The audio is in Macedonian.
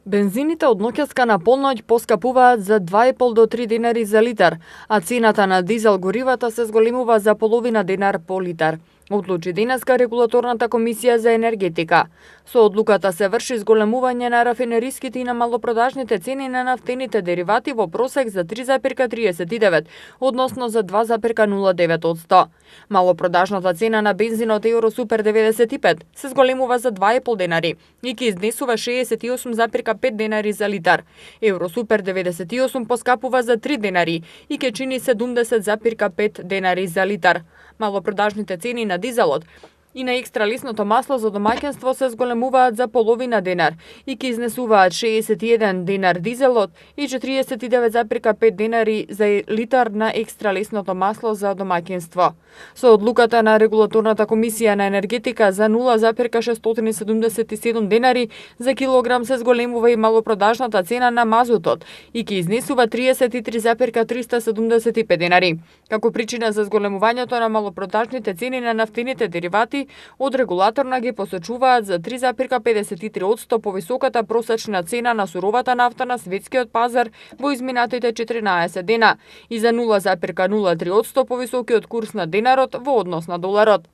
Бензините од ноќеска на полноќ поскапуваат за 2,5 до 3 денари за литар, а цената на дизел горивата се зголемува за половина денар по литар. Одлучи денеска Регулаторната комисија за енергетика. Со одлуката се врши зголемување на рафинериските и на малопродажните цени на нафтените деривати во просек за 3,39, односно за 2,09%. Малопродажната цена на бензинот Евросупер 95 се зголемува за 2,5 денари и ќе изнесува 68,5 денари за литар. Евросупер 98 поскапува за 3 денари и ќе чини 70,5 денари за литар. Малопродажните цени на дизелот и на екстра лесното масло за домаќинство се зголемуваат за половина денар и ќе изнесуваат 61 денар дизелот и 49,5 денари за литар на екстра лесното масло за домаќинство. Со одлуката на Регулаторната комисија на енергетика за 0,677 денари за килограм се зголемува и малопродажната цена на мазутот и ќе изнесува 33,375 денари. Како причина за зголемувањето на малопродажните цени на нафтените деривати, од регулаторна ги посочуваат за 3,53% повисоката просечна цена на суровата нафта на светскиот пазар во изминатите 14 дена и за 0,03% повисокиот курс на денарот во однос на доларот.